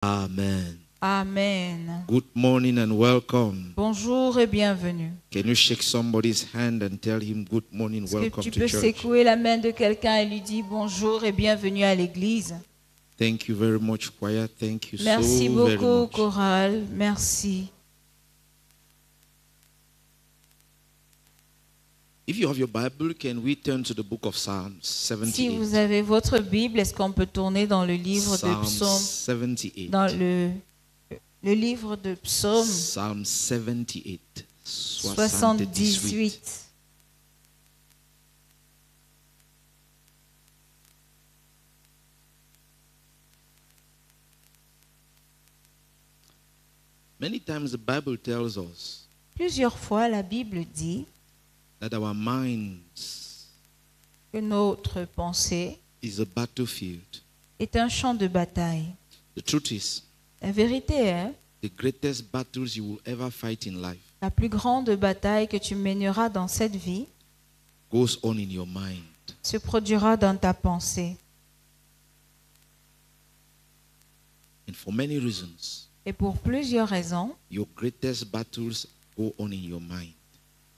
Amen. Amen. Good morning and welcome. Bonjour et bienvenue. Can you shake somebody's hand and tell him good morning, Est-ce que welcome tu to peux church? secouer la main de quelqu'un et lui dire bonjour et bienvenue à l'église? Thank you very much, choir. Thank you Merci so very beaucoup, much. chorale. Merci. If you have your Bible, can we turn to the book of Psalms Si 78? vous avez votre Bible, est-ce qu'on peut tourner dans le livre de Psalm Psaumes, 78. dans le livre de Psaumes Psalm 78. 78. Many times the Bible tells us Plusieurs fois, la Bible dit that our minds que notre pensée is a battlefield. est un champ de bataille. The truth is, La vérité est, the greatest battles you will ever fight in life la plus grande bataille que tu mèneras dans cette vie goes on in your mind. se produira dans ta pensée. And for many reasons, Et pour plusieurs raisons, your greatest battles go on in your mind.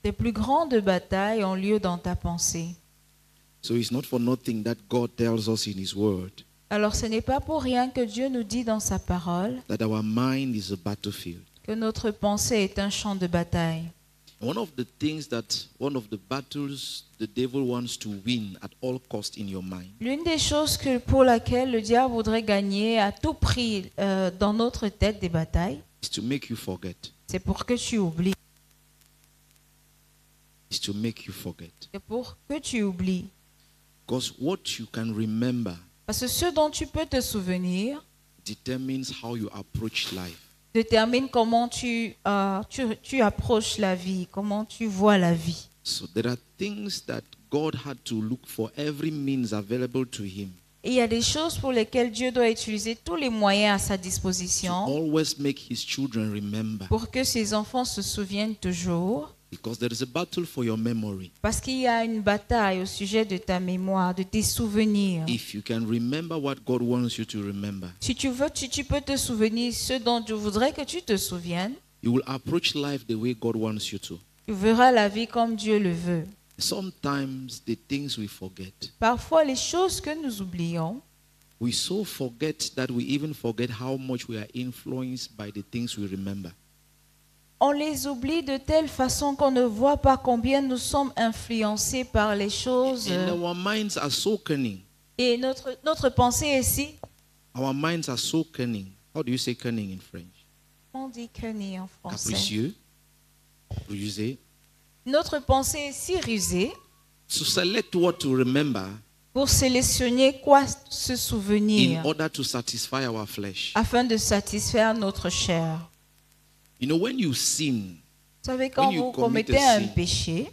tes plus grandes batailles ont lieu dans ta pensée. So it's not for nothing that God tells us in His Word Alors ce n'est pas pour rien que Dieu nous dit dans sa parole that our mind is a battlefield. que notre pensée est un champ de bataille. One of the battles the devil wants to win at all cost in your mind L'une des choses pour laquelle le diable voudrait gagner à tout prix dans notre tête des batailles, is to make you forget. c'est pour que tu oublies. Is to make you forget. C'est pour que tu oublies. Because what you can remember Parce que ce dont tu peux te souvenir determines how you approach life. détermine comment tu approches la vie, comment tu vois la vie. So there are things that God had to look for every means available to Him Et il y a des choses pour lesquelles Dieu doit utiliser tous les moyens à sa to disposition always make His children remember. pour que ses enfants se souviennent toujours. Because there is a battle for your memory. Parce qu'il y a une bataille au sujet de ta mémoire, de tes souvenirs. If you can remember what God wants you to remember, Si tu veux, tu peux te souvenir ce dont je voudrais que tu te souviennes. you will approach life the way God wants you to. Tu verras la vie comme Dieu le veut. Sometimes the things we forget, Parfois, les choses que nous oublions, we so forget that we even forget how much we are influenced by the things we remember. on les oublie de telle façon qu'on ne voit pas combien nous sommes influencés par les choses. And our minds are so cunning. Et notre pensée est si... Our minds are so cunning. How do you say cunning in French? On dit cunning en français. Capricieux. Rusé. Notre pensée est si rusée To select what to remember pour sélectionner quoi se in souvenir order to satisfy our flesh. afin de satisfaire notre chair. You know, when you sin Vous savez, quand you vous commit a commettez un sin, péché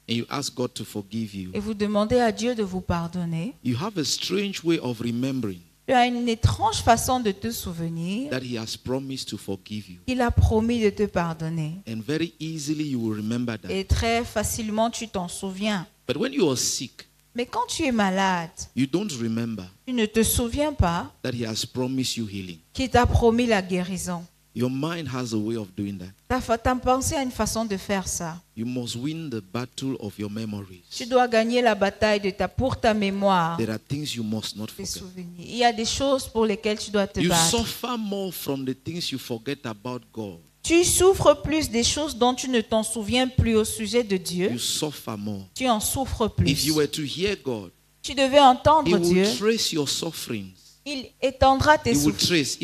and you ask God to forgive you, et vous demandez à Dieu de vous pardonner, you have a strange way of remembering tu as une étrange façon de te souvenir that He has promised to forgive you. qu'il a promis de te pardonner. And very easily you will remember that. Et très facilement, tu t'en souviens. But when you are sick, Mais quand tu es malade, you don't remember tu ne te souviens pas that He has promised you healing. qu'il t'a promis la guérison. Your mind has a way of doing that. Ta pensée a une façon de faire ça. You must win the battle of your memories. Tu dois gagner la bataille pour ta mémoire, There are things you must not tes forget. souvenirs. Il y a des choses pour lesquelles tu dois te You battre. suffer more from the things you forget about God. Tu souffres plus des choses dont tu ne t'en souviens plus au sujet de Dieu. You suffer more. Tu en souffres If plus. you were to hear God, Tu devais He entendre will Dieu. trace your sufferings. Il étendra tes He will souffrances. trace,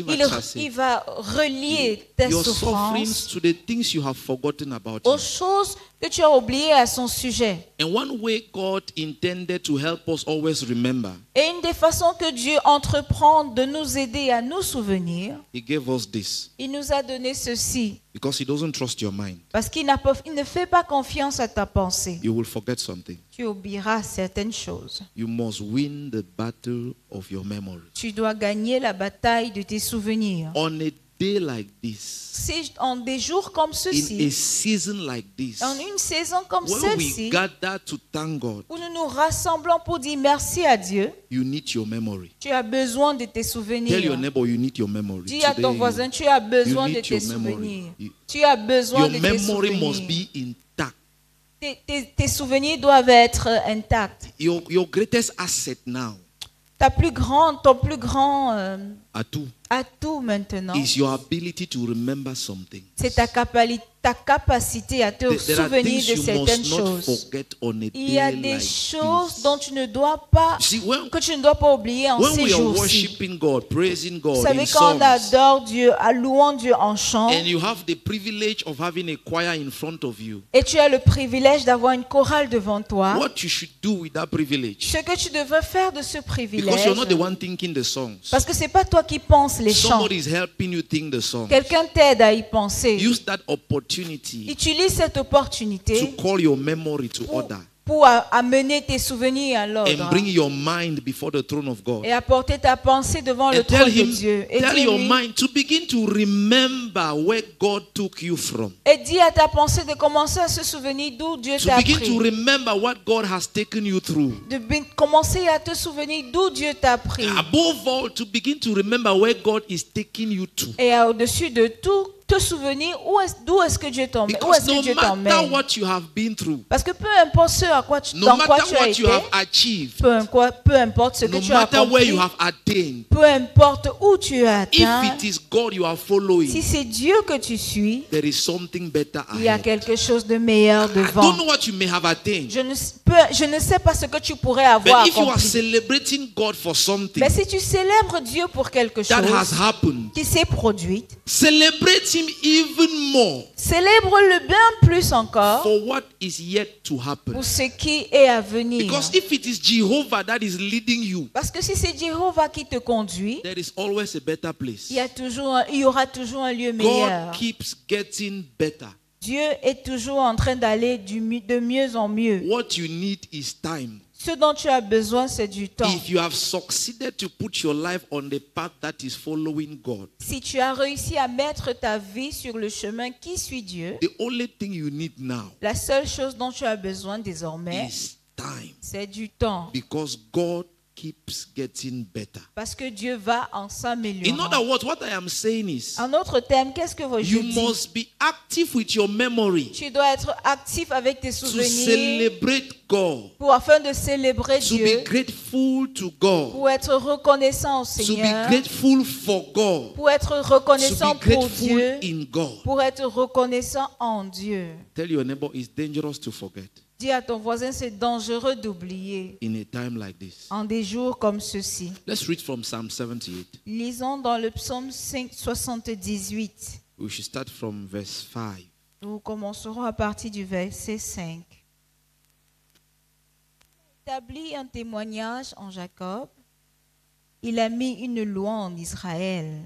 Il va relier tes your sufferings souffrances to the things you have forgotten about aux Him. choses que tu as oubliées à son sujet. And one way God intended to help us always remember, Et une des façons que Dieu entreprend de nous aider à nous souvenir, He gave us this. il nous a donné ceci. Because He doesn't trust your mind. Parce qu'il ne fait pas confiance à ta pensée. You will forget something. Tu oublieras certaines choses. You must win the battle of your memory. Tu dois gagner la bataille de tes souvenirs. On a day like this, si en des jours comme in a ceci, season like this, en une saison comme when celle-ci, we gather to thank God, où nous nous rassemblons pour dire merci à Dieu, you need your memory. tu as besoin de tes Tell your souvenirs. neighbor you need your memory. Dis à ton Today, voisin, tu as besoin you de need tes your memory. souvenirs. You- Tu as besoin Your de tes memory must souvenirs. be intact. Tes souvenirs doivent être intacts. Your greatest asset now, Ton plus grand Atu, atout maintenant, is your ability to remember something. c'est ta capacité à te There are souvenir things de you certaines must not choses. forget on a Il y a day des like choses this. dont tu ne dois pas, See, que tu ne dois pas oublier en when ces we are jours-ci. worshiping God, praising Vous God savez, in quand on songs, adore Dieu, à louant Dieu en chant, and you have the privilege of having a choir in front of you, et tu as le privilège d'avoir une chorale devant toi, what you should do with that privilege, ce que tu devrais faire de ce because privilège, you're not the one thinking the songs, parce que c'est pas toi qui penses les chants, somebody is helping you think the songs. quelqu'un t'aide à y penser. Use that opportunity Utilise cette opportunité to call your memory to order pour amener tes souvenirs à and l'ordre bring your mind before the throne of God. et apporter ta pensée devant le And tell trône de him, Dieu. Et tell your dis-lui- mind to begin to remember where God took you from. et dis à ta pensée de commencer à se souvenir d'où Dieu To t'a begin to pris. remember what God has taken you through. Commencer à te souvenir d'où Dieu t'a pris. Above all, to begin to remember where God is taking you to. Et au-dessus de tout, te souvenir d'où est-ce que Dieu t'emmène. Où Because est-ce que no Dieu matter t'emmène. what you have been through, Parce que peu importe ce à quoi no dans quoi matter tu as what été, you have achieved, peu importe ce que no tu as matter where accompli, you have attained, peu importe où tu as atteint, if it is God you are following, si c'est Dieu que tu suis, there is something better il y a ahead. quelque chose de meilleur I devant. don't know what you may have attained, Je ne sais pas ce que tu pourrais avoir but if you are accompli. celebrating God for something Mais si tu célèbres Dieu pour quelque that has chose happened, qui s'est produit, celebrate Him even more célèbre-le bien plus encore for what is yet to happen. pour ce qui est à venir. Because if it is Jehovah that is leading you, Parce que si c'est Jéhovah qui te conduit, there is always a better place. il y aura toujours un lieu meilleur. God keeps getting better. Dieu est toujours en train d'aller de mieux en mieux. What you need is time. Ce dont tu as besoin, c'est du temps. If you have succeeded to put your life on the path that is following God, Si tu as réussi à mettre ta vie sur le chemin qui suit Dieu, the only thing you need now la seule chose dont tu as besoin désormais, is time. c'est du temps. Because God keeps getting better. Parce que Dieu va en In s'améliorant. other words, what I am saying is, En autre terme, qu'est-ce que je you dis? must be active with your memory Tu dois être actif avec tes to souvenirs celebrate God, afin de célébrer to Dieu, be grateful to God, pour être reconnaissant au to be Seigneur, grateful for God, pour être to reconnaissant be pour grateful Dieu, in God. pour être reconnaissant en Dieu. Tell your neighbor it's dangerous to forget Dis à ton voisin, c'est dangereux d'oublier in a time like this. en des jours comme ceux-ci. Let's read from Psalm 78. Lisons dans le psaume 78. We should start from verse 5. Nous commencerons à partir du verset 5. Il a établi un témoignage en Jacob, il a mis une loi en Israël,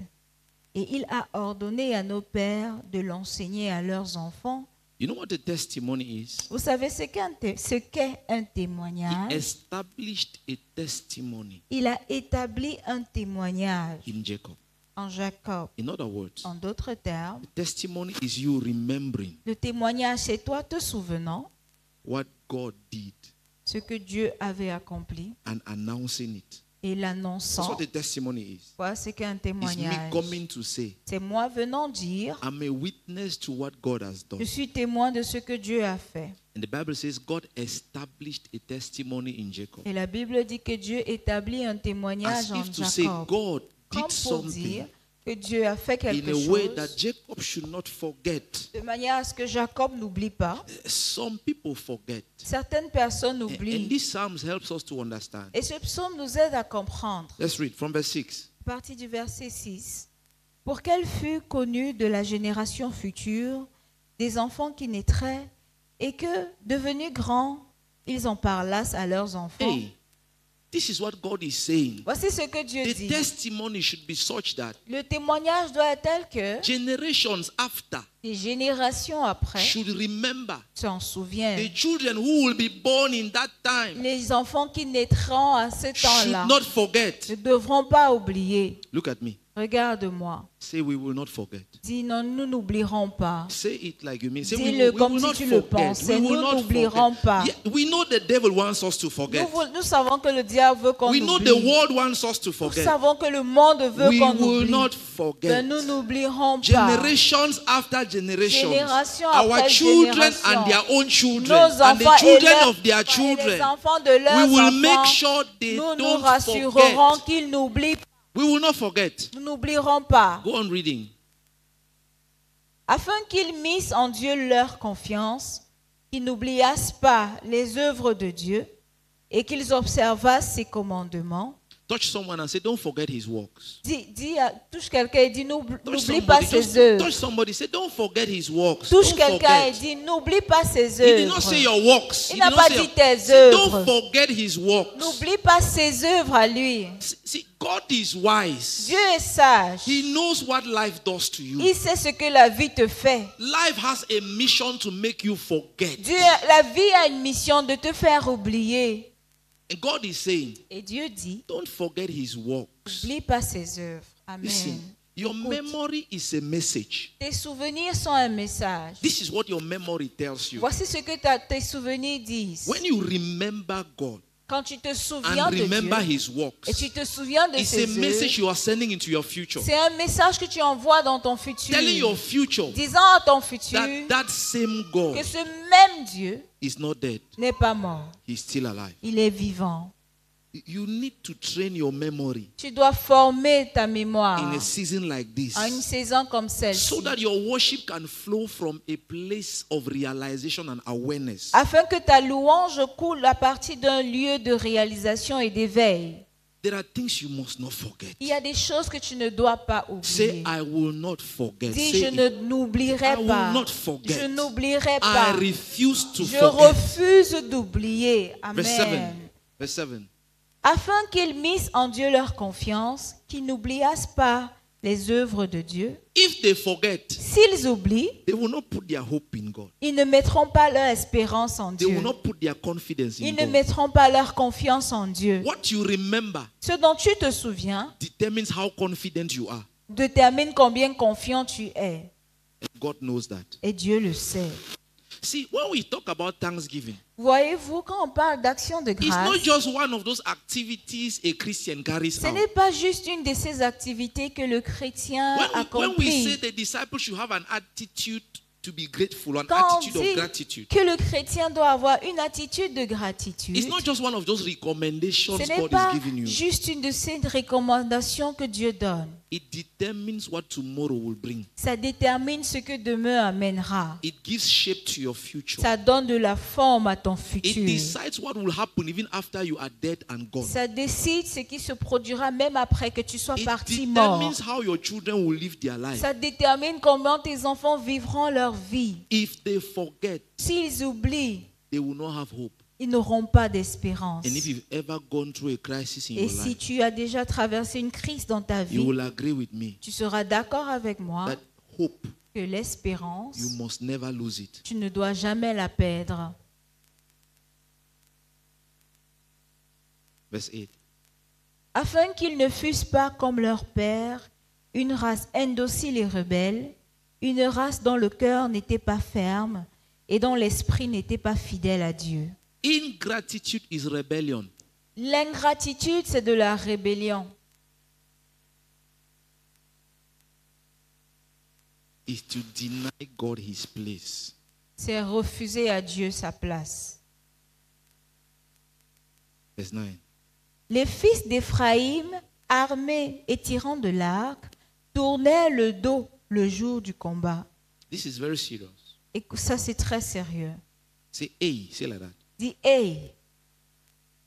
et il a ordonné à nos pères de l'enseigner à leurs enfants. You know what a testimony is? Vous savez ce qu'est un He témoignage? established a testimony Il a établi un témoignage in Jacob. en Jacob. In other words, En d'autres termes, the testimony is you remembering le témoignage, c'est toi te souvenant what God did ce que Dieu avait accompli and announcing it. et That's l'annonçant. what a testimony is. Voilà ce qu'est un It's me témoignage. coming to say, C'est moi venant dire, I'm a witness to what God has done. je suis témoin de ce que Dieu a fait. And the Bible says God established a testimony in Jacob. Et la Bible dit que Dieu établit un As témoignage en if to say Jacob. God Comme did pour something dire que Dieu a fait in quelque a way that chose Jacob should not forget. de manière à ce que Jacob n'oublie pas. Some people forget. Certaines personnes And oublient. these Psalms helps us to understand. Et ce psaume nous aide à comprendre. Let's read from verse 6. À partir du verset 6. Pour qu'elle fût connue de la génération future, des enfants qui naîtraient, et que, devenus grands, ils en parlassent à leurs enfants. Hey, this is what God is saying. Voici ce que Dieu The dit. testimony should be such that Le témoignage doit être tel que generations after les générations après should remember s'en souviennent. the children who will be born in that time Les enfants qui naîtront à ce should temps-là not forget. ne devront pas oublier. Look at me. Regarde-moi. Say, we will not forget. Dis non, nous n'oublierons pas. Say it like you mean. Say, Dis-le we comme will si not tu le forget. pensais. We will Nous not n'oublierons forget. pas. Yeah, we know the devil wants us to forget. Nous savons que le diable veut qu'on We know oublie. the world wants us to Nous forget. savons que le monde veut We qu'on will oublie. not Mais forget. nous n'oublierons pas. Generations after generations, Génération our après children génération. and their own children, Nos and the enfants et children leurs- of their et les children, enfants de leurs we will make enfants, sure they nous nous don't rassurerons forget. qu'ils n'oublient pas. We will not forget. Nous n'oublierons pas. Go on reading. Afin qu'ils missent en Dieu leur confiance, qu'ils n'oubliassent pas les œuvres de Dieu et qu'ils observassent ses commandements. Touch someone and say, don't forget his works. Touche quelqu'un et dis, n'oublie Touch pas somebody, ses just œuvres. touch somebody, say, don't forget his works. Touche Don't quelqu'un et forget. dis, n'oublie pas ses He did not œuvres. say your works. Il He n'a did pas not say dit tes say, œuvres. don't forget his works. N'oublie pas ses œuvres à lui. See, God is wise. Dieu est sage. He knows what life does to you. Il sait ce que la vie te fait. Life has a mission to make you forget. La vie a une mission de te faire oublier. And God is saying, Et Dieu dit, don't forget his works. n'oublie pas ses œuvres. Amen. Listen, your Écoute. memory is a message. Tes souvenirs sont un message. This is what your memory tells you. Voici ce que tes souvenirs disent. When you remember God Quand tu te souviens and de remember Dieu his works, et tu te souviens de it's ses a message œuvres, you are sending into your future. c'est un message que tu envoies dans ton futur. Telling your future Disant à ton futur that same God que ce même Dieu is not dead. n'est pas mort. He's still alive. Il est vivant. You need to train your memory Tu dois former ta in mémoire a season like this à une saison comme so celle-ci, that your worship can flow from a place of realization and awareness. afin que ta louange coule à partir d'un lieu de réalisation et d'éveil. There are things you must not forget. Il y a des choses que tu ne dois pas Say, oublier. I will not forget. Dis, Say je it. ne n'oublierai I will pas. not forget. Je n'oublierai I pas. refuse to Je forget. refuse d'oublier. Verse 7. Amen. Verse 7. Afin qu'ils missent en Dieu leur confiance, qu'ils n'oubliassent pas les œuvres de Dieu. If they forget, S'ils oublient, they will not put their hope in God. ils ne mettront pas leur espérance en They will Dieu. not put their confidence in Ils ne God. mettront pas leur confiance en Dieu. What you remember Ce dont tu te souviens determines how confident you are. détermine combien confiant tu es. And God knows that. Et Dieu le sait. See, when we talk about thanksgiving, Voyez-vous, quand on parle d'action de it's grâce, not just one of those activities a Christian carries ce out. n'est pas juste une de ces activités que le chrétien When we say accomplit. the disciples should have an attitude to be grateful, an Quand on attitude of dit gratitude, que le chrétien doit avoir une attitude de gratitude, it's not just one of those recommendations ce n'est God pas is giving you. juste une de ces recommandations que Dieu donne. It determines what tomorrow will bring. Ça détermine ce que demain amènera. It gives shape to your future. Ça donne de la forme à ton It futur. decides what will happen even after you are dead and gone. Ça décide ce qui se produira même après que tu sois It parti mort. determines how your children will live their life. Ça détermine comment tes enfants vivront leur vie. If they forget, S'ils oublient, they will not have hope. ils n'auront pas d'espérance. And if you've ever gone through a crisis in Et your si life, tu as déjà traversé une crise dans ta you vie, will agree with me tu seras d'accord avec moi that hope, que l'espérance, you must never lose it. tu ne dois jamais la perdre. Verse 8. Afin qu'ils ne fussent pas comme leur père, une race indocile et rebelle, une race dont le cœur n'était pas ferme et dont l'esprit n'était pas fidèle à Dieu. Ingratitude is rebellion. L'ingratitude, c'est de la rébellion. Is to deny God his place. C'est refuser à Dieu sa place. Verse 9. Les fils d'Éphraïm, armés et tirant de l'arc, tournaient le dos le jour du combat. This is very serious. Et ça, c'est très sérieux. Say, hey, say like that. Dis, hey,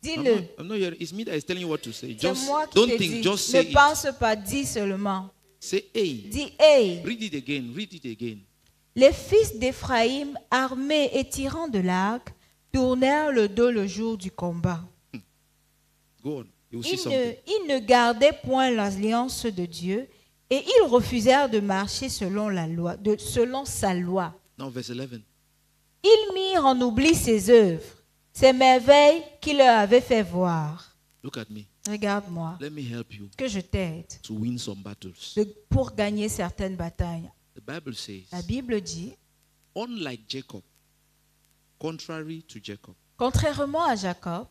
dis-le. I'm not hearing. It's me that is telling you what to say. C'est Just moi qui don't te think, dis. just say Ne it. pense pas, dis seulement. Say, hey. Dis, hey. Read it again. Read it again. Les fils d'Éphraïm, armés et tirant de l'arc, tournèrent le dos le jour du combat. Go on. You will see Ils something. ne gardaient point l'alliance de Dieu et ils refusèrent de marcher selon la loi, selon sa loi. Now, verse 11. Ils mirent en oubli ses œuvres, ses merveilles qu'il leur avait fait voir. Look at me. Regarde-moi, Let me help you que je t'aide to win some battles. pour gagner certaines batailles. The Bible says, La Bible dit, unlike Jacob, contrary to Jacob, contrairement à Jacob,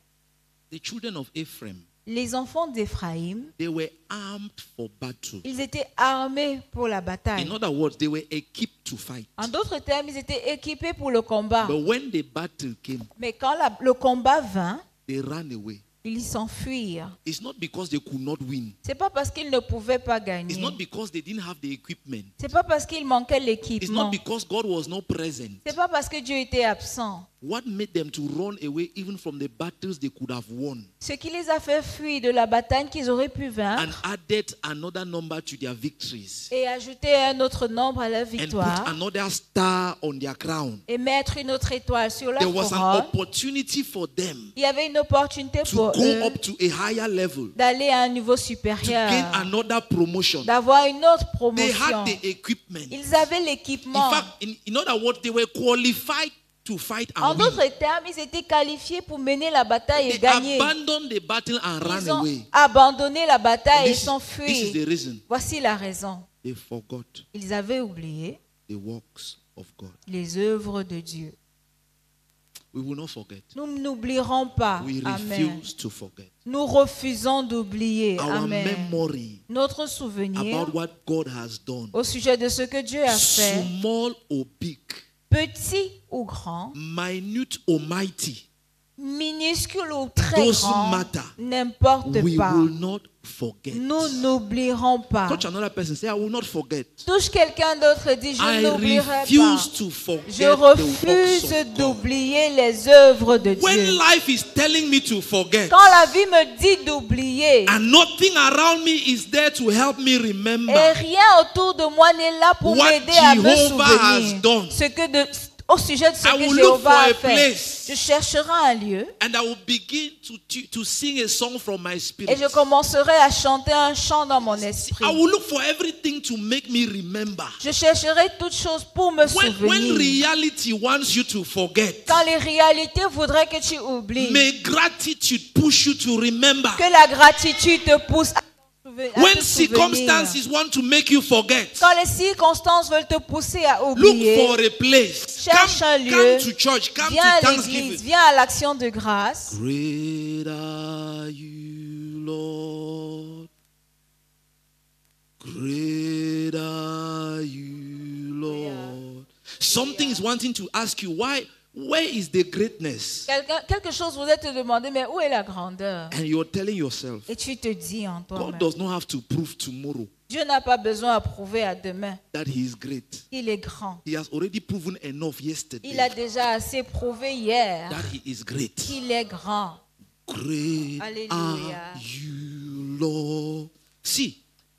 the children of Ephraim, les enfants d'Éphraïm, they were armed for battle. ils étaient armés pour la bataille. In other words, they were equipped to fight. En d'autres termes, ils étaient équipés pour le combat. But when the battle came, Mais quand le combat vint, they ran away. ils s'enfuirent. It's not because they could not win. C'est pas parce qu'ils ne pouvaient pas It's gagner. not because they didn't have the equipment. C'est pas parce qu'il manquait It's not l'équipement. because God was not present. C'est pas parce que Dieu était absent. What made them to run away even from the battles they could have won Ce qui les a fait fuir de la bataille qu'ils auraient pu and vaincre added another number to their victories et ajouter un autre nombre à leur and put victoire another star on their crown? et mettre une autre étoile sur leur There was an couronne. opportunity for them Il y avait une opportunité to pour go eux up to a higher level, d'aller à un niveau to supérieur, gain another promotion. d'avoir une autre They promotion. had the equipment. Ils avaient In l'équipement. fact, in other words, they were qualified to fight En and win. d'autres termes, ils étaient qualifiés pour mener la bataille et They gagner. abandoned the battle and ran Ils ont away. abandonné la bataille et This is s'enfuirent. the reason Voici la raison. they forgot Ils avaient oublié the works of God. les œuvres de Dieu. We will not forget. Nous n'oublierons pas. We Amen. refuse to forget. Nous refusons d'oublier. Our Amen. memory Notre souvenir about what God has done, au sujet de ce que Dieu a fait, small or big, petit ou grand, minute or mighty, minuscule ou très doesn't grand, matter. n'importe We pas. will not forget. Nous n'oublierons pas. Touch another person, say, I will not forget. Touche quelqu'un d'autre et dis, je I n'oublierai pas. refuse to forget Je the works refuse of God. d'oublier les œuvres de When Dieu. life is telling me to forget, Quand la vie me dit d'oublier, and nothing around me is there to help me et remember rien autour de moi n'est là pour what m'aider à me Jehovah has souvenir done, au sujet de ce I que will look for Jéhovah a a fait. place Je chercherai un lieu and I will begin to sing a song from my et spirit. je commencerai à chanter un chant dans mon esprit. I will look for everything to make me remember. Je chercherai toutes choses pour me When souvenir. reality wants you to forget, Quand les réalités voudraient que tu oublies, may gratitude push you to remember. que la gratitude te pousse à When te souvenir. circumstances want to make you forget, Quand les circonstances veulent te pousser à look oublier, for a place. cherche un Come lieu, to church. Come viens to à Thanksgiving. l'église, viens à l'action de grâce. Great are you, Lord. Great are you, Lord. Something is wanting to ask you, why? Where is the greatness? Quelque chose voudrait te demander, mais où est la grandeur? And you're telling yourself, Et tu te dis en God toi-même, does not have to prove tomorrow Dieu n'a pas besoin à prouver à demain that He is great. qu'il est grand. He has already proven enough Il a yesterday déjà assez prouvé hier that He is great. qu'il est grand. Great Alléluia. are you, Lord. See,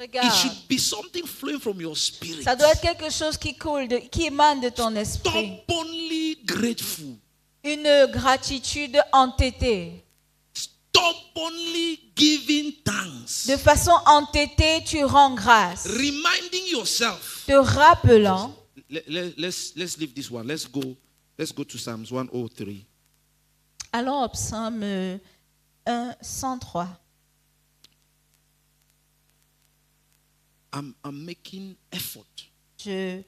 it Regarde, should be something flowing from your spirit. ça doit être quelque chose qui coule, qui émane de ton esprit. Stubbornly grateful. Une gratitude entêtée. Stubbornly giving thanks. De façon entêtée, tu rends grâce. Reminding yourself. Te rappelant, Let's leave this one. Let's go to Psalms 103. allons au psaume 1, 103. I'm making effort Je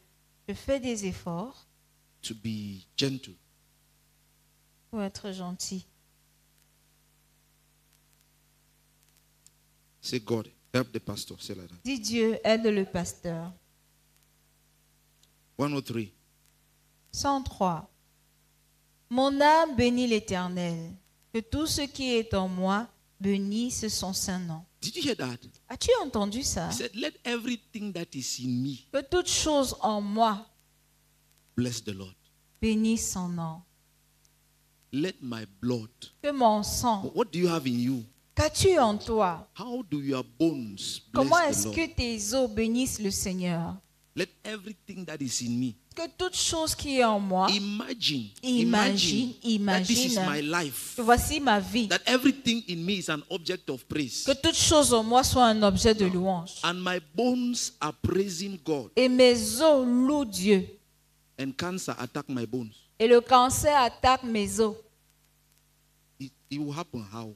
fais des efforts to be gentle. pour être gentil. Say, God, help the pastor. Say like that. Dis Dieu, aide le pasteur. 103. 103. Mon âme bénit l'Éternel. Que tout ce qui est en moi bénisse son saint nom. Did you hear that? As-tu entendu ça? He said, let everything that is in me Que toute chose en moi bless the Lord. bénisse son nom. Let my blood. Que mon sang. What do you have in you? Qu'as-tu en toi? How do your bones Comment bless est-ce the Lord? que tes os bénissent le Seigneur? Let everything that is in me. Que toute chose qui est en moi, Imagine that this is my life. que voici ma vie. That everything in me is an object of praise. Que toute chose en moi soit un objet de louange. And my bones are praising God. Et mes os louent Dieu. And cancer attack my bones. Et le cancer attaque mes os. It will happen how?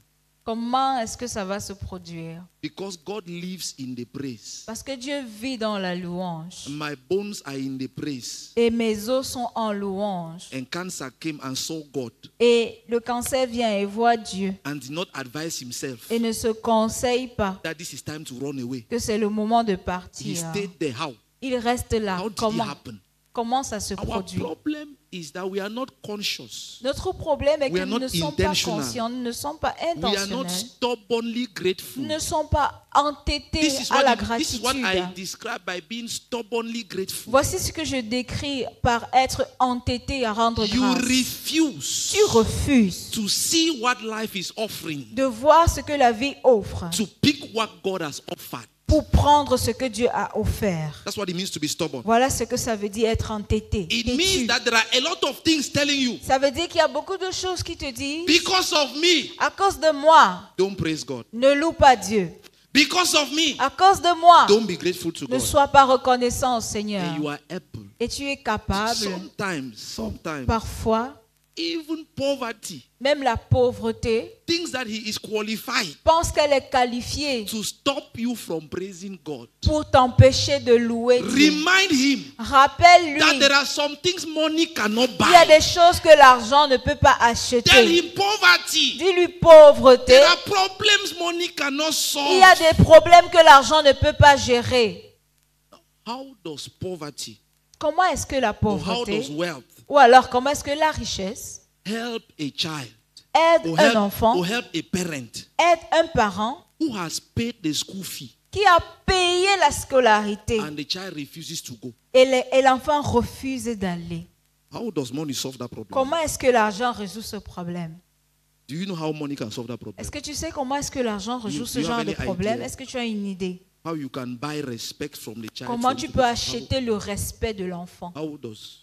Comment est-ce que ça va se produire? Because God lives in the praise. Parce que Dieu vit dans la louange. My bones are in the praise. Et mes os sont en louange. And cancer came and saw God Et le cancer vient et voit Dieu. and did not advise himself Et ne se conseille pas that this is time to run away. que c'est le moment de He partir. stayed there. How? Il reste là. How did it Comment? happen? Comment ça se Our produit? problem is that we are not conscious. Notre problème est We que are nous not ne sommes pas intentional. conscients, nous ne sommes pas We are not intentionnels, stubbornly grateful. nous ne sommes pas entêtés à la This is what I gratitude. describe by being stubbornly grateful. Voici ce que je décris par être entêté à rendre You grâce. refuse Tu refuses to see what life is offering, de voir ce que la vie offre to pick what God has offered. pour prendre ce que Dieu a offert. That's what it means to be stubborn. Voilà ce que ça veut dire être entêté. It têtu. means that there are a lot of things telling you, Ça veut dire qu'il y a beaucoup de choses qui te disent, because of me, à cause de moi, don't praise God. ne loue pas Dieu. Because of me, À cause de moi, don't be grateful to ne God. sois pas reconnaissant au Seigneur. And you are able. Et tu es capable, Sometimes, parfois, even poverty, même la pauvreté, thinks that He is qualified pense qu'elle est qualifiée to stop you from praising God. pour t'empêcher de louer Dieu. Remind Him Rappelle-lui, that there are some things money cannot il y a buy. des choses que l'argent ne peut pas Tell acheter. him poverty. Dis-lui pauvreté. There are problems money cannot Il y a solve. des problèmes que l'argent ne peut pas gérer. How does poverty Comment est-ce que la or how pauvreté, does wealth ou alors comment est-ce que la richesse help a child aide or un enfant, help a parent aide un parent who has paid the school fee qui a payé la scolarité and the child refuses to go? et l'enfant refuse d'aller? How does money solve that problem? Comment est-ce que l'argent résout ce problème? Do you know how money can solve that problem? Est-ce que tu sais comment est-ce que l'argent résout ce you have genre de any problème? idea? Est-ce que tu as une idée? How you can buy respect from the child? Comment from tu the- peux acheter le respect de l'enfant? How does?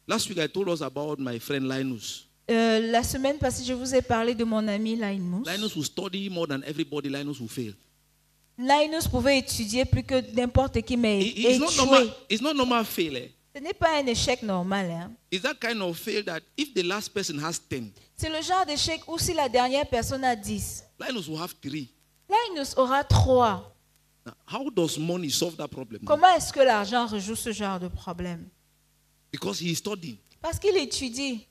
Last week I told us about my friend Linus. La semaine passée, je vous ai parlé de mon ami Linus. Linus will study more than everybody. Linus will fail. Linus pouvait étudier plus que n'importe qui, mais It's not échouer. normal. It's not normal fail. Ce n'est pas un échec normal. Hein. It's that kind of fail that if the last person has 10, C'est le genre d'échec où si la dernière personne a 10, Linus will have 3. Linus aura 3. Now, how does money solve that problem? Comment est-ce que l'argent résout ce genre de problème? Because he is studying. Parce qu'il étudie.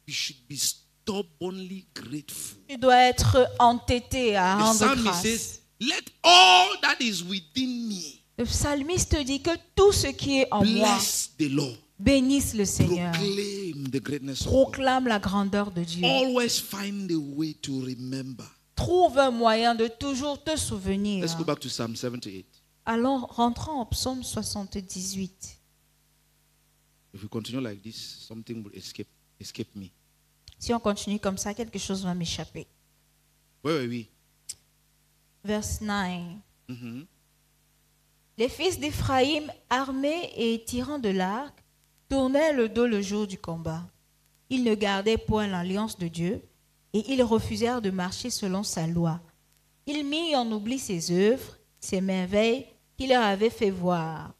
You should be stubbornly grateful. Tu dois être entêté à The rendre psalmist grâce. says, let all that is within me Le psalmiste dit que tout ce qui est en moi bless the Lord. bénisse le Seigneur. Proclaim the greatness of God. Proclame la grandeur de Dieu. Always find a way to remember. Trouve un moyen de toujours te souvenir. Let's go back to Psalm 78. Alors, rentrons au psaume 78. If we continue like this, something will escape me. Si on continue comme ça, quelque chose va m'échapper. Where were we? Verse 9. Mhm. Les fils d'Éphraïm, armés et tirant de l'arc, tournaient le dos le jour du combat. Ils ne gardaient point l'alliance de Dieu et ils refusèrent de marcher selon sa loi. Ils mirent en oubli ses œuvres, ses merveilles qu'il leur avait fait voir.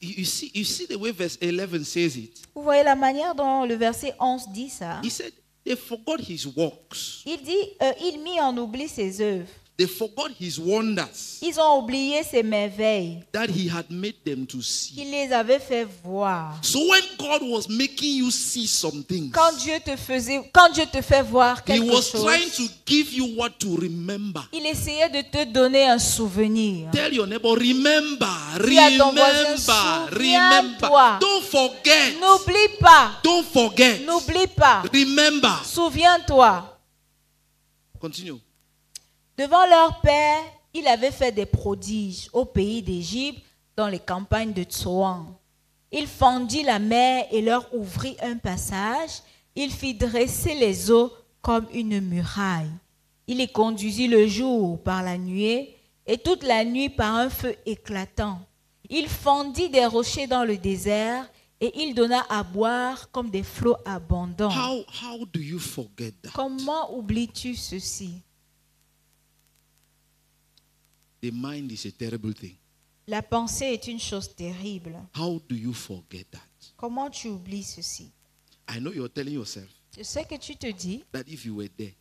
You see the way verse 11 says it. Vous voyez la manière dont le verset 11 dit ça? He said they forgot his works. Il dit, il mit en oubli ses œuvres. They forgot his wonders Ils ont oublié ses merveilles that he had made them to see. qu'il les avait fait voir. So when God was making you see some things, Quand Dieu te fait voir he quelque was chose, trying to give you what to remember. il essayait de te donner un souvenir. Tell your neighbor, remember, Dis à ton voisin, remember. souviens-toi. Don't forget. N'oublie pas, Don't forget. n'oublie pas, Remember. souviens-toi. Continue. Devant leur père, il avait fait des prodiges au pays d'Égypte, dans les campagnes de Tsoan. Il fendit la mer et leur ouvrit un passage. Il fit dresser les eaux comme une muraille. Il les conduisit le jour par la nuée et toute la nuit par un feu éclatant. Il fendit des rochers dans le désert et il donna à boire comme des flots abondants. How do you forget that? Comment oublies-tu ceci? The mind is a terrible thing. La pensée est une chose terrible. How do you forget that? Comment tu oublies ceci? I know you're telling yourself Je sais que tu te dis, that if you were there,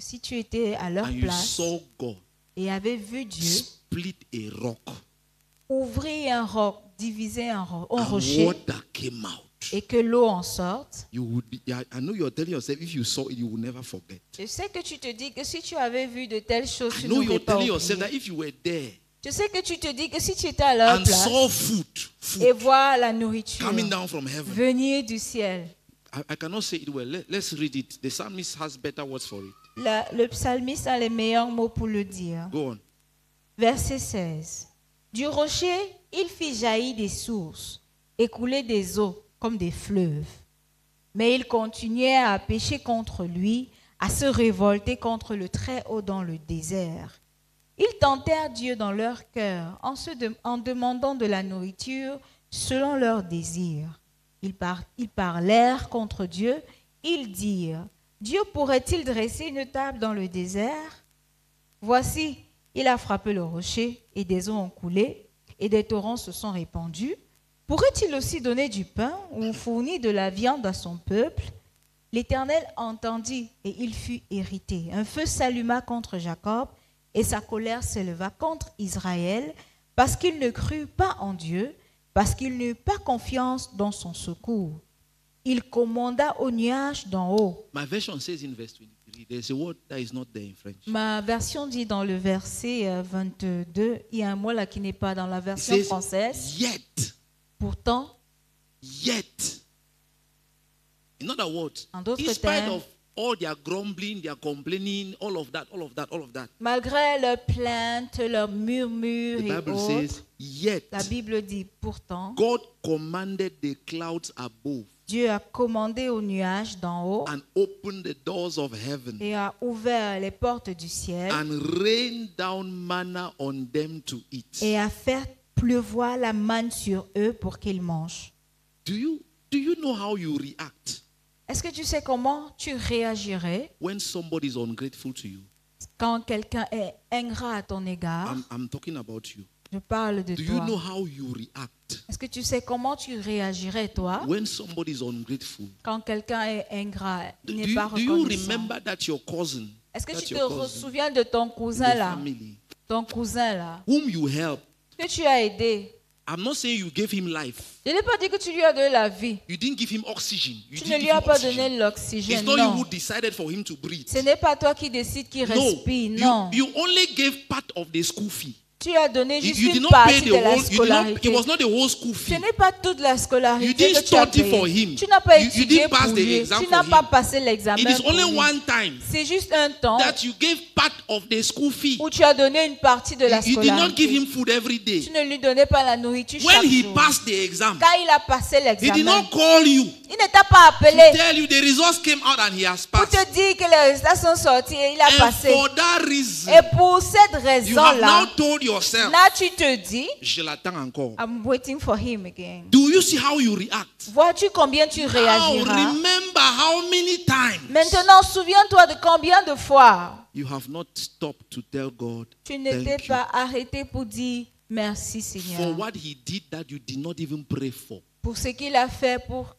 si tu étais à leur and you place saw God et avais vu Dieu split a rock ouvrir un roc, diviser un and rocher water came out, et que l'eau en sorte, you would be, I know you're telling yourself if you saw it, you will never forget. je sais que tu te dis que si tu avais vu de telles choses, I tu know n'aurais you're pas telling yourself oublié. that if you were there Je sais que tu te dis que si tu étais à leur and place saw food et voir la nourriture coming down from heaven, venir du ciel. I cannot say it well. Let's read it. The psalmist has better words for it. Le psalmiste a les meilleurs mots pour le dire. Go on. Verset 16. Du rocher, il fit jaillir des sources et couler des eaux comme des fleuves. Mais ils continuaient à pécher contre lui, à se révolter contre le Très-Haut dans le désert. Ils tentèrent Dieu dans leur cœur en demandant de la nourriture selon leurs désirs. Ils parlèrent contre Dieu, ils dirent, Dieu pourrait-il dresser une table dans le désert? Voici, il a frappé le rocher et des eaux ont coulé et des torrents se sont répandus. Pourrait-il aussi donner du pain ou fournir de la viande à son peuple? L'Éternel entendit et il fut irrité. Un feu s'alluma contre Jacob et sa colère s'éleva contre Israël parce qu'il ne crut pas en Dieu, parce qu'il n'eut pas confiance dans son secours. Il commanda au nuage d'en haut. My version says in verse 23, there's a word that is not there in French. Ma version dit dans le verset 22, il y a un mot là qui n'est pas dans la It version says, française. yet. Pourtant, In other words, en d'autres in spite termes, of all their grumbling, their complaining, all of that, malgré leurs plaintes, leurs murmures the et Bible autres, says, yet la Bible dit pourtant, God commanded the clouds above Dieu a commandé aux nuages d'en haut and opened the doors of heaven et a ouvert les portes du ciel and rained down manna on them to eat. et a fait pleuvoir la manne sur eux pour qu'ils mangent. Do you know how you react Est-ce que tu sais comment tu réagirais when somebody is ungrateful to you? quand quelqu'un est ingrat à ton égard? I'm talking about you. Je parle de Do you know toi. how you react Est-ce que tu sais comment tu réagirais, toi, when somebody is ungrateful? quand quelqu'un est ingrat, Do il n'est you, pas do you reconnaissant? remember that your cousin, Est-ce que that tu your te cousin souviens de ton in cousin the là, family, whom whom you help? que tu as aidé? I'm not saying you gave him life. Je n'ai pas dit que tu lui as donné la vie. You didn't give him oxygen. You Tu didn't ne give lui as him pas oxygen. donné l'oxygène, It's not you non. who decided for him to breathe. Ce n'est pas toi qui décides qu'il No, respire, non. you only gave part of the school fee. Tu as donné juste You did une not pay partie the de la whole. It scolarité. was not the whole school Ce fee. n'est pas toute la You scolarité didn't que tu as study for payée. him. Tu n'as pas You étudié didn't pass pour the lui. exam Tu for n'as pas him. passé It l'examen is pour only lui. one time C'est juste un temps that you gave part of the school fee. où tu as donné une partie de la You did not give scolarité. him food every Tu day. ne lui donnais pas la nourriture When chaque he jour. passed the exam, Quand il a passé he did l'examen, not call you il ne t'a pas to appelé tell you the results came out and he has pour passed. te dire que les résultats sont sortis et il a And passé. for that reason, Et pour cette you have now raison-là, told yourself, là tu te dis, je l'attends encore. I'm waiting for him again. Do you see how you react? Vois-tu combien tu Now réagiras? remember how many times Maintenant, souviens-toi de combien de fois you have not stopped to tell God tu ne t'es thank you pas arrêté pour dire merci for Seigneur. what he did that you did not even pray for. Pour ce qu'il a fait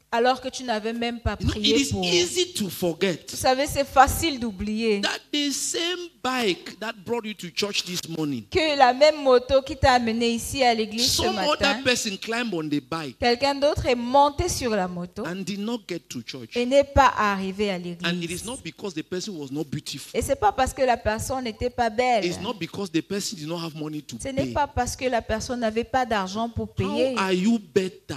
alors que tu n'avais même pas You know, it prié is pour. easy to forget Vous savez, c'est facile d'oublier that the same bike that brought you to church this morning, que la même moto qui t'a amené ici à l'église ce some matin, other person climbed on the bike quelqu'un d'autre est monté sur la moto and did not get to church. et n'est pas arrivé à And it l'église. is not because the person was not beautiful. Et c'est pas parce que la personne n'était pas belle. It's not because the person did not have money to Ce n'est pay. pas parce que la personne n'avait pas d'argent pour payer. How are you better?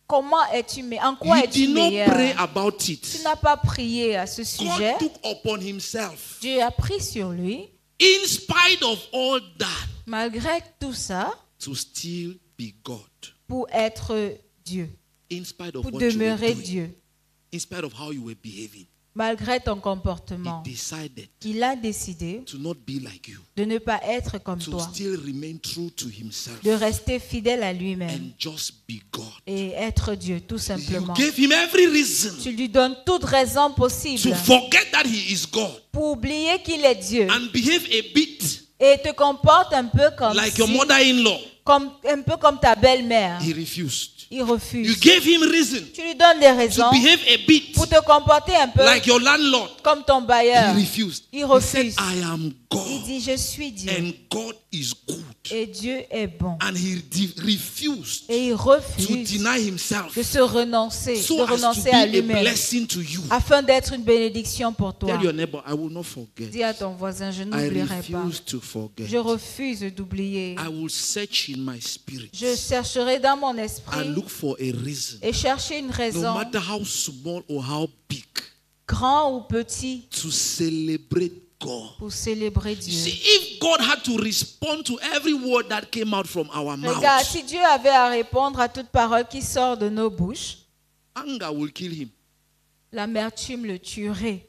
Comment es-tu en quoi You es-tu did not meilleur? pray about Tu it. n'as pas prié à ce sujet. God took upon himself, Dieu a pris sur lui, in spite of all that, malgré tout ça, to still be God. pour être Dieu, In spite of pour what you were demeurer doing, Dieu, in spite of how you were behaving, malgré ton comportement. he decided Il a décidé to not be like you, de ne pas être comme to toi, still remain true to himself de rester fidèle à lui-même and just be God. et être Dieu, tout You simplement. gave him every reason Tu lui donnes toute raison possible to forget that he is God pour oublier qu'il est Dieu and behave a bit et te comporte un peu comme like your si, mother-in-law un peu comme ta belle-mère. He refused. Il You refuse. gave him reason Tu lui donnes des to raisons behave a bit pour te comporter un peu like your landlord. comme ton He bailleur. refused. Il He said, refuse. I am Il God dit, je suis Dieu. and God is good. Et Dieu est bon. And he refused Et il to refuse deny himself de se renoncer, so de as to renoncer be à a lui-même, blessing to you. afin d'être une bénédiction pour toi. Tell your neighbor, I will not forget. Dis à ton voisin, je I n'oublierai pas. refuse to forget. Je refuse d'oublier. I will search in my spirit Je chercherai dans mon and esprit look for a reason, et chercher une no raison, matter how small or how big, grand ou petit, to celebrate God. pour célébrer You Dieu. see, if God had to respond to every word that came out from our Regarde, mouths, si Dieu avait à répondre à toute parole qui sort de nos bouches, anger will kill him. l'amertume le tuerait.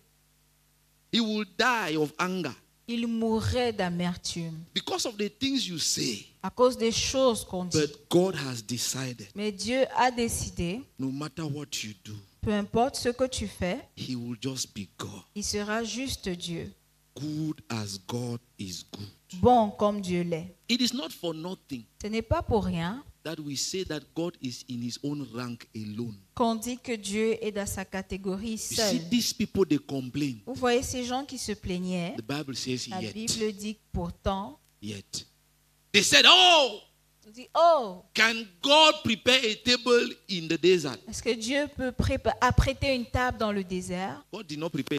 He will die of anger Il mourrait d'amertume because of the things you say. à cause des choses qu'on dit. But God has decided, Mais Dieu a décidé, no matter what you do, peu importe ce que tu fais, He will just be God. il sera juste Dieu. Good as God is good. Bon comme Dieu l'est. It is not for nothing Ce n'est pas pour rien that we say that God is in His own rank alone. qu'on dit que Dieu est dans sa catégorie You see, seule. these people, they complain. Vous voyez ces gens qui se plaignaient. The Bible says La yet. Bible dit pourtant. Yet. They said, oh, On dit, oh, can God prepare a table in the desert? est-ce que Dieu peut apprêter une table dans le désert? God did not prepare.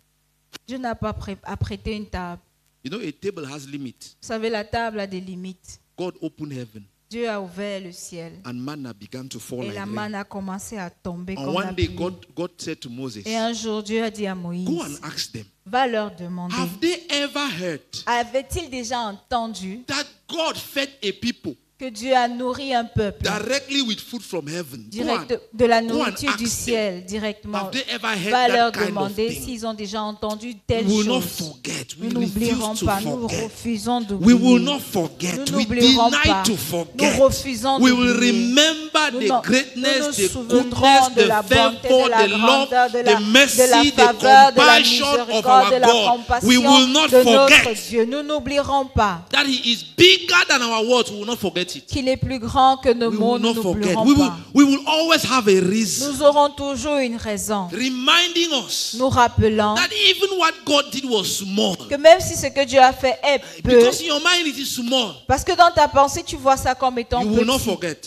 Dieu n'a pas apprêté une table. You know, a table has limits. Vous savez, la table a des limites. God opened heaven Dieu a ouvert le ciel. and manna began to fall Et like la rain. manne a commencé à tomber And comme la one day, pluie. God said to Moses, Et un jour, Dieu a dit à go Moïse, and ask them, va leur demander, have they ever heard avait-il déjà entendu that God fed a people que Dieu a nourri un peuple directly with food from heaven? Go and, de la go and nourriture ask du them. ciel directement? Have they ever heard Va leur that kind of demander thing? s'ils ont déjà entendu We telle will not chose. forget. We Nous n'oublierons refuse to pas, nous forget. refusons We d'oublier. will not forget. Nous We n'oublierons deny pas. to Nous forget. refusons We will d'oublier. remember Nous the nous greatness, the souviendrons goodness, de la the bonté, favor, de la the love, grandeur, de la the mercy, the faveur, de la compassion of miséricorde, de our la God. compassion We will not de notre forget Dieu. Nous n'oublierons pas that He is bigger than our words. We will not forget it. qu'il est plus grand que nos We mots. will Nous not forget. n'oublierons pas. We will always have a reason Nous aurons toujours une raison, reminding us nous rappelant that even what God did was small. que même si ce que Dieu a fait est peu, Because in your mind it is small. parce que dans ta pensée tu vois ça comme étant You will not petit, forget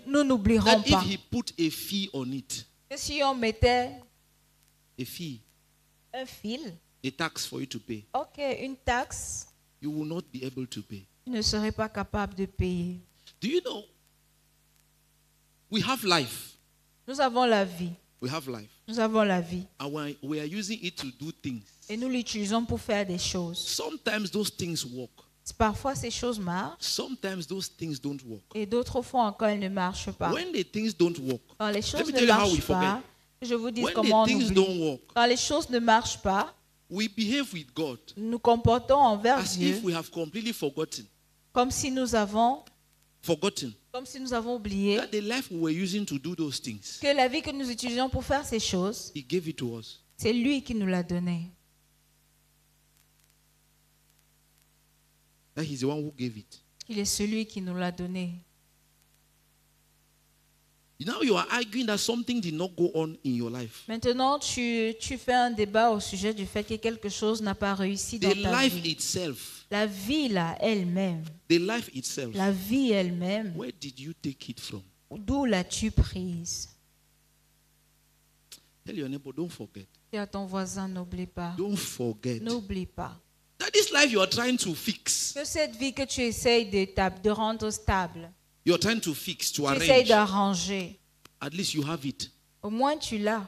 nous n'oublierons that if pas He put a fee on it, que si on mettait a fee, un fil, a tax for you to pay, ok, une taxe, you will not be able to pay. tu ne serais pas capable de payer. Do you know? We have life. Nous avons la vie, We have life. nous avons la vie And we are using it to do things. et nous l'utilisons pour faire des choses. Sometimes those things work. Parfois ces choses marchent Sometimes those things don't work. et d'autres fois encore elles ne marchent pas. When the things don't work, Quand les let choses me ne tell you how we marchent pas, forget. je vous dis When comment the on things oublie. don't work, Quand les choses ne marchent pas, we behave with God nous nous comportons envers as Dieu if we have completely forgotten comme si nous avons oublié that the life we were using to do those things, que la vie que nous utilisons pour faire ces choses, He gave it to us. c'est lui qui nous l'a donné. That He's the one who gave it. Il est celui qui nous l'a donné. Now you are arguing that something did not go on in your life. Maintenant, tu fais un débat au sujet du fait que quelque chose n'a pas réussi dans The ta life vie. itself, La vie là, elle-même, the life itself, la vie elle-même, where did you take it from? d'où l'as-tu prise? Tell your neighbor, don't forget. Et à ton voisin, n'oublie pas. Don't forget N'oublie pas. that this life you are trying to fix, Que cette vie que tu essayes de rendre stable, you're trying to fix, to tu essayes arrange, d'arranger, at least you have it. au moins tu l'as.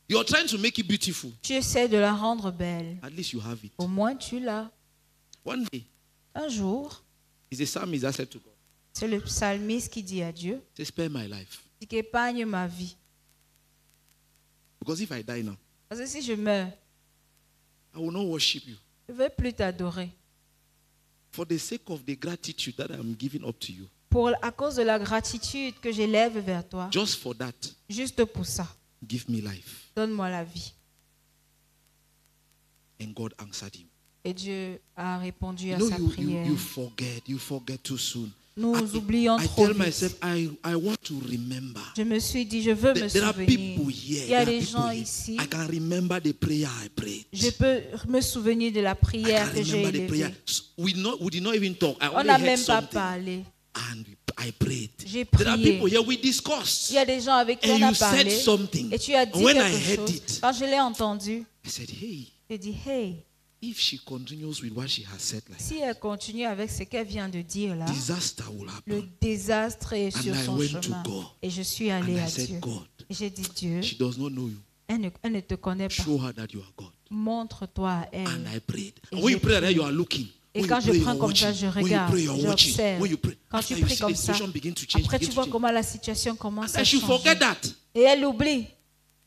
You're trying to make it beautiful, Tu essaies de la rendre belle, at least you have it. au moins tu l'as. One day, Un jour, is a psalmist that said to God, c'est le psalmiste qui dit à Dieu, say, spare my life. dit qu'épargne ma vie. Because if I die now, Parce que si je meurs, I will not worship you. je ne vais plus t'adorer. For the sake of the gratitude that I'm giving up to you. À cause de la gratitude que j'élève vers toi, Just for that, juste pour ça, give me life. donne-moi la vie. And God answered him. Et Dieu a répondu You à know, sa prière. you forget too soon. Nous I oublions trop tell vite. myself, I want to remember. Je me suis dit, je veux me There are souvenir. people here. Il y a there are des people gens here. ici. I can remember the prayer I prayed. Je peux me souvenir de la I prière can que j'ai remember the prayer. élevée. We did not even talk. I On only n'a heard même pas something. parlé. And I prayed. J'ai There are prié. people here we discussed. Il y a des gens avec qui And on a you said parlé. something. Et tu as dit When I quelque heard chose. it, Quand je l'ai entendu, I said, hey, j'ai dit, hey, if she continues with what she has said, like si elle continue avec ce qu'elle vient de dire là, disaster will le happen. désastre est And sur I son went to chemin. God. Et je suis And allé I à said, Dieu. God, Et j'ai dit, Dieu, she does not know you. elle ne te connaît pas. Show her that you are God. Montre-toi à elle. And I prayed. Et And when you j'ai pray like that, prié. you are looking. Et When quand you je pray, prends you're comme ça, watching. je When you regarde, pray, you're watching. j'observe. When you pray, Quand after tu you pries see comme the ça, situation begin to change, après tu begin to vois change. comment la situation commence And à I should changer. forget that. Et elle oublie.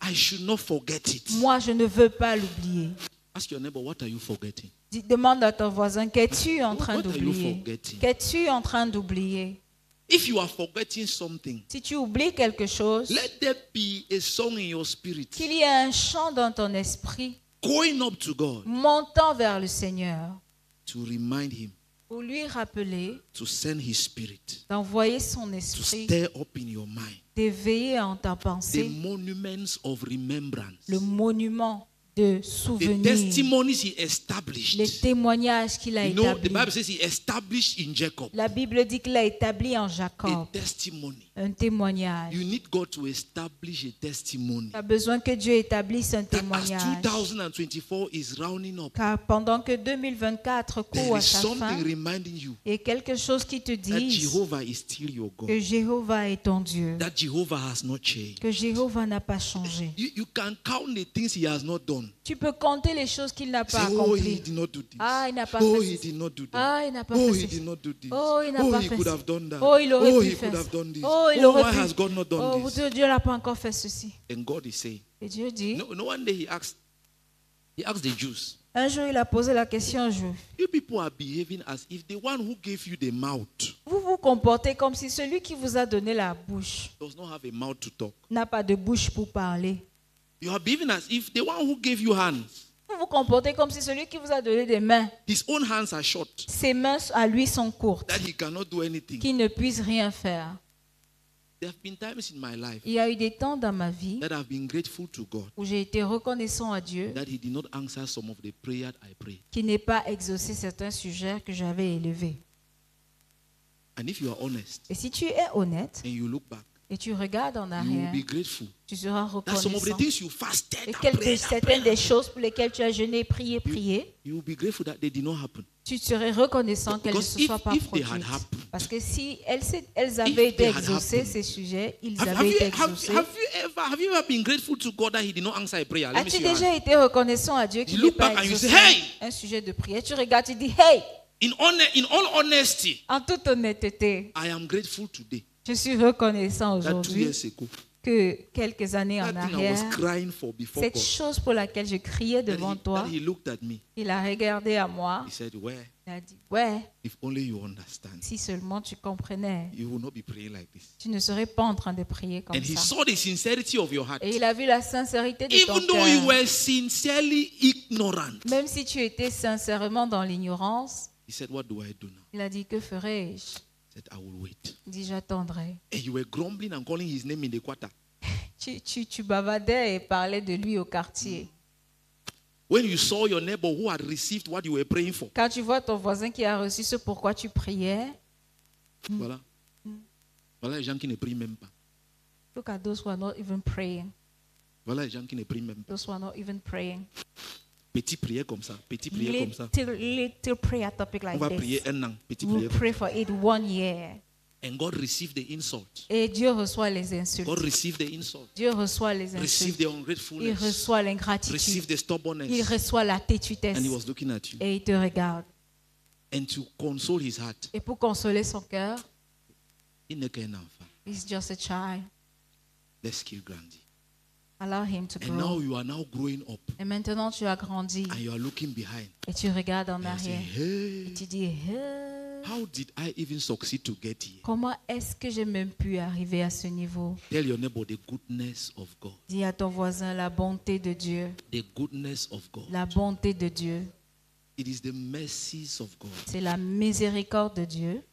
I should not forget it. Moi, je ne veux pas l'oublier. Ask your neighbor, what are you forgetting? Demande à ton voisin, qu'es-tu en train What are you d'oublier? forgetting? Qu'es-tu en train d'oublier? If you are forgetting something, Si tu oublies quelque chose, let there be a song in your spirit qu'il y ait un chant dans ton esprit going up to God montant vers le Seigneur to remind Him pour lui rappeler to send His Spirit d'envoyer son to esprit, stir up in your mind d'éveiller en ta the pensée monuments of remembrance, le monument de the souvenir, testimonies He les established. témoignages qu'il a You know, the établis. Bible says He established in Jacob La Bible dit qu'il a établi en a Jacob testimony. un témoignage. You need God to establish a testimony. Tu as besoin que Dieu établisse un That as témoignage. 2024 is rounding up, Car pendant que 2024 there court à is sa fin, something reminding you il y a quelque chose qui te that dit Jehovah is still your God. que Jéhovah est ton Dieu, That Jehovah has not changed. que Jéhovah n'a pas changé. You can count the things He has not done. Tu peux compter les choses qu'il n'a Say, pas oh, He accomplies. did not do this. Ah, il n'a pas Oh, fait He ceci. did not do that. Ah, il n'a pas Oh, fait He ceci. did not do this. Oh, il n'a Oh, pas He fait could ça. have done that. Oh, il aurait Oh, pu He could faire have ça. done this. Oh, il Oh, aurait why pu. has God not Oh, done this? Dieu n'a pas encore fait ceci. And God is saying, Et Dieu dit, no one day He asked the Jews, un jour il a posé la question aux Juifs. you people are behaving as if the one who gave you the mouth Vous vous comportez comme si celui qui vous a donné la bouche does not have a mouth to talk. n'a pas de bouche pour parler. You are behaving as if the one who gave you hands, Vous vous comportez comme si celui qui vous a donné des mains, his own hands are short, ses mains à lui sont courtes, that he cannot do anything. qu'il ne puisse rien faire. There have been times in my life Il y a eu des temps dans ma vie that I've been grateful to God où j'ai été reconnaissant à Dieu that He did not answer some of the prayers I prayed. qui n'ait pas exaucé certains sujets que j'avais élevés. And if you are honest Et si tu es honnête and you look back, et tu regardes en you will arrière, be grateful tu seras that some of the reconnaissant. things you fasted Et and prayed, certaines des choses pour lesquelles tu as jeûné, prié, you will be grateful that they did not happen. tu serais reconnaissant qu'elles ne Because se soient pas if they had produites. happened, Parce que si elles avaient if they été had exaucées, happened, ces sujets, ils Have avaient you, été have, exaucés. have you ever been grateful to God that He did not answer a prayer? Let me As-tu see your hand. déjà été reconnaissant à Dieu qu'il You n'ait look pas back and you exaucé say, hey! un sujet de prière? Tu regardes, tu dis, hey, In all honesty, en toute honnêteté, I am grateful today je suis reconnaissant that 2 aujourd'hui years ago, que quelques années en that thing I was arrière, crying for before cette God, chose pour laquelle je criais devant toi, that he looked at me. il a regardé à moi, He said, well, il a dit, ouais, if only you understand, si seulement tu comprenais, you will not be praying like this. tu ne serais pas en train de prier comme And he ça. saw the sincerity of your heart. Et il a vu la sincérité de ton Even though you cœur. were sincerely ignorant, Même si tu étais sincèrement dans l'ignorance, he said, what do I do now? il a dit, que ferai-je? He said, I will wait. Il dit, j'attendrai. And you were grumbling and calling his name in the quarter. Tu bavardais et parlais de lui au quartier. When you saw your neighbor who had received what you were praying for, Quand tu vois ton voisin qui a reçu ce pourquoi tu priais, voilà. Voilà les gens qui ne prient même pas. look at those who are not even praying. Voilà les gens qui ne prient même pas. Those who are not even praying. Petit prière comme ça, petit prière comme ça. Little prayer topic On like va this. prier 1 an, petit We'll prière. pray for it 1 year. And God received the insult. Et Dieu reçoit les insultes. God received the insult. Dieu reçoit les Received insultes. the Il ungratefulness. reçoit Received l'ingratitude. the Il stubbornness. reçoit la tétutesse. And he was looking at you. Et il te regarde. And to console his heart, Et pour consoler son cœur, il n'est qu'un enfant. he's just a child. Let's kill Grandy. Allow him to And now grow. you are now growing up Et maintenant, tu as grandi. and you are looking behind. Et tu regardes en And you say, arrière. Et hey, tu dis, how did I even succeed to get here? comment est-ce que j'ai même pu arriver à ce niveau? Tell your neighbor the goodness of God. Dis à ton voisin la bonté de Dieu. The goodness of God. La bonté de Dieu. It is the mercies of God. C'est la miséricorde de Dieu